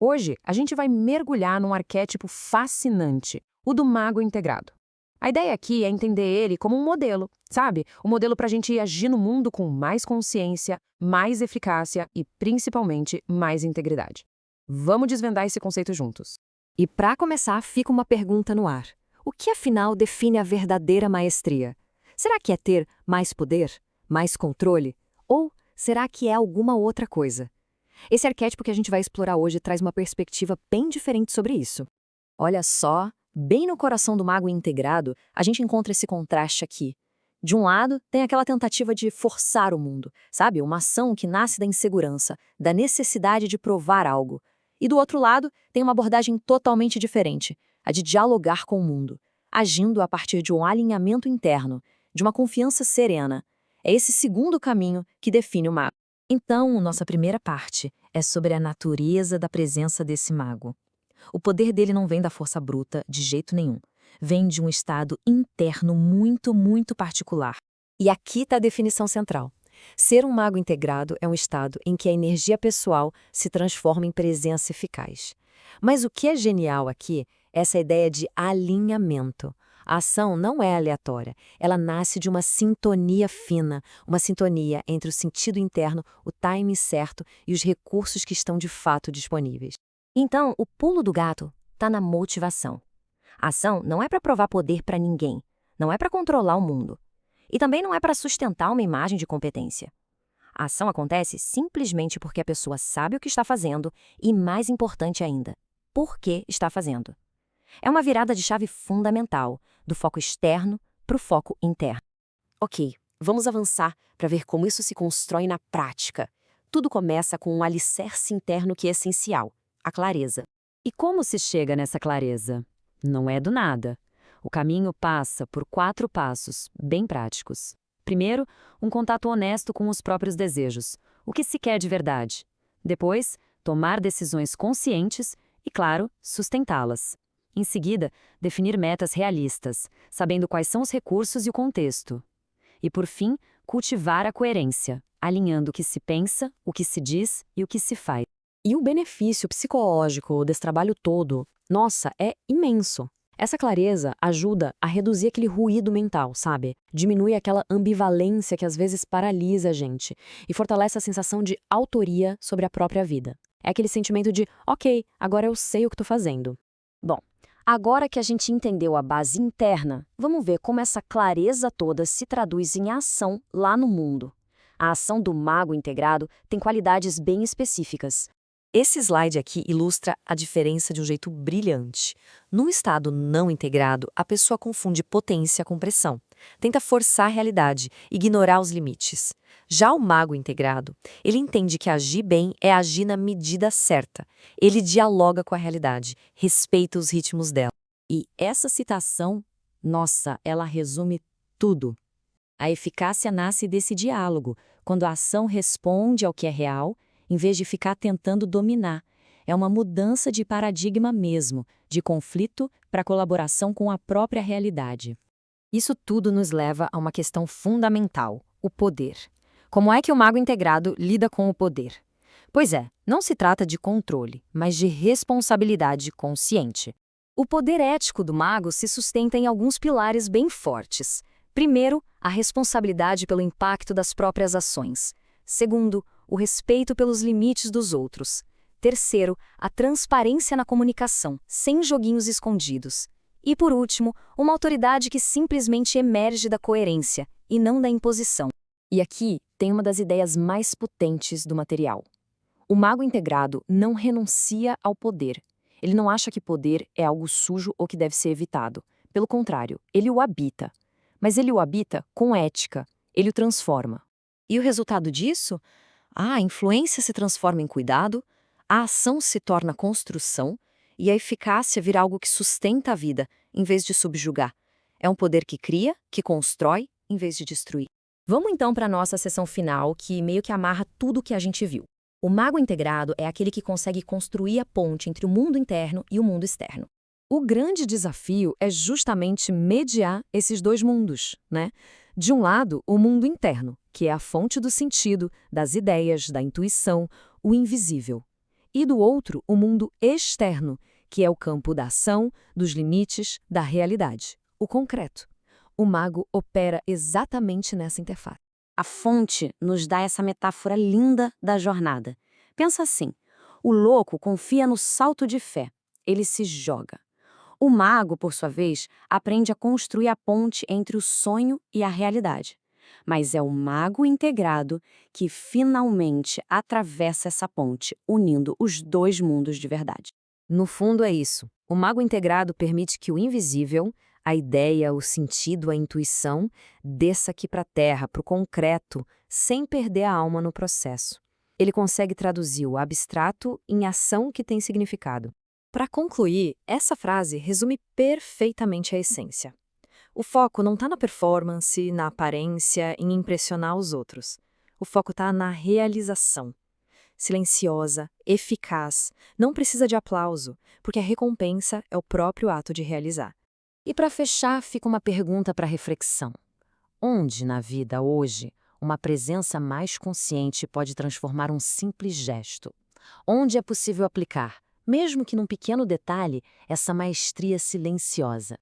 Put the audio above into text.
Hoje, a gente vai mergulhar num arquétipo fascinante, o do mago integrado. A ideia aqui é entender ele como um modelo, sabe? Um modelo para a gente agir no mundo com mais consciência, mais eficácia e, principalmente, mais integridade. Vamos desvendar esse conceito juntos. E para começar, fica uma pergunta no ar. O que afinal define a verdadeira maestria? Será que é ter mais poder? Mais controle? Ou será que é alguma outra coisa? Esse arquétipo que a gente vai explorar hoje traz uma perspectiva bem diferente sobre isso. Olha só, bem no coração do mago integrado, a gente encontra esse contraste aqui. De um lado, tem aquela tentativa de forçar o mundo, sabe? Uma ação que nasce da insegurança, da necessidade de provar algo. E do outro lado, tem uma abordagem totalmente diferente, a de dialogar com o mundo, agindo a partir de um alinhamento interno, de uma confiança serena. É esse segundo caminho que define o mago. Então, nossa primeira parte é sobre a natureza da presença desse mago. O poder dele não vem da força bruta, de jeito nenhum. Vem de um estado interno muito particular. E aqui está a definição central. Ser um mago integrado é um estado em que a energia pessoal se transforma em presença eficaz. Mas o que é genial aqui é essa ideia de alinhamento. A ação não é aleatória, ela nasce de uma sintonia fina, uma sintonia entre o sentido interno, o timing certo e os recursos que estão de fato disponíveis. Então, o pulo do gato está na motivação. A ação não é para provar poder para ninguém, não é para controlar o mundo. E também não é para sustentar uma imagem de competência. A ação acontece simplesmente porque a pessoa sabe o que está fazendo e, mais importante ainda, por que está fazendo. É uma virada de chave fundamental, do foco externo para o foco interno. Ok, vamos avançar para ver como isso se constrói na prática. Tudo começa com um alicerce interno que é essencial, a clareza. E como se chega nessa clareza? Não é do nada. O caminho passa por 4 passos, bem práticos. Primeiro, um contato honesto com os próprios desejos, o que se quer de verdade. Depois, tomar decisões conscientes e, claro, sustentá-las. Em seguida, definir metas realistas, sabendo quais são os recursos e o contexto. E, por fim, cultivar a coerência, alinhando o que se pensa, o que se diz e o que se faz. E o benefício psicológico desse trabalho todo, nossa, é imenso. Essa clareza ajuda a reduzir aquele ruído mental, sabe? Diminui aquela ambivalência que às vezes paralisa a gente e fortalece a sensação de autoria sobre a própria vida. É aquele sentimento de, ok, agora eu sei o que estou fazendo. Bom, agora que a gente entendeu a base interna, vamos ver como essa clareza toda se traduz em ação lá no mundo. A ação do mago integrado tem qualidades bem específicas. Esse slide aqui ilustra a diferença de um jeito brilhante. Num estado não integrado, a pessoa confunde potência com pressão. Tenta forçar a realidade, ignorar os limites. Já o mago integrado, ele entende que agir bem é agir na medida certa. Ele dialoga com a realidade, respeita os ritmos dela. E essa citação, nossa, ela resume tudo. A eficácia nasce desse diálogo, quando a ação responde ao que é real, em vez de ficar tentando dominar. É uma mudança de paradigma mesmo, de conflito para colaboração com a própria realidade. Isso tudo nos leva a uma questão fundamental, o poder. Como é que o mago integrado lida com o poder? Pois é, não se trata de controle, mas de responsabilidade consciente. O poder ético do mago se sustenta em alguns pilares bem fortes. Primeiro, a responsabilidade pelo impacto das próprias ações. Segundo, o respeito pelos limites dos outros. Terceiro, a transparência na comunicação, sem joguinhos escondidos. E, por último, uma autoridade que simplesmente emerge da coerência e não da imposição. E aqui tem uma das ideias mais potentes do material. O mago integrado não renuncia ao poder. Ele não acha que poder é algo sujo ou que deve ser evitado. Pelo contrário, ele o habita. Mas ele o habita com ética. Ele o transforma. E o resultado disso? A influência se transforma em cuidado, a ação se torna construção e a eficácia vira algo que sustenta a vida, em vez de subjugar. É um poder que cria, que constrói, em vez de destruir. Vamos então para a nossa sessão final, que meio que amarra tudo o que a gente viu. O mago integrado é aquele que consegue construir a ponte entre o mundo interno e o mundo externo. O grande desafio é justamente mediar esses dois mundos, né? De um lado, o mundo interno, que é a fonte do sentido, das ideias, da intuição, o invisível. e do outro, o mundo externo, que é o campo da ação, dos limites, da realidade, o concreto. O mago opera exatamente nessa interface. A fonte nos dá essa metáfora linda da jornada. Pensa assim, o louco confia no salto de fé, ele se joga. O mago, por sua vez, aprende a construir a ponte entre o sonho e a realidade. Mas é o mago integrado que finalmente atravessa essa ponte, unindo os dois mundos de verdade. No fundo é isso. O mago integrado permite que o invisível, a ideia, o sentido, a intuição, desça aqui para a terra, para o concreto, sem perder a alma no processo. Ele consegue traduzir o abstrato em ação que tem significado. Para concluir, essa frase resume perfeitamente a essência. O foco não está na performance, na aparência, em impressionar os outros. O foco está na realização. Silenciosa, eficaz, não precisa de aplauso, porque a recompensa é o próprio ato de realizar. E para fechar, fica uma pergunta para reflexão. Onde na vida hoje uma presença mais consciente pode transformar um simples gesto? Onde é possível aplicar, mesmo que num pequeno detalhe, essa maestria silenciosa?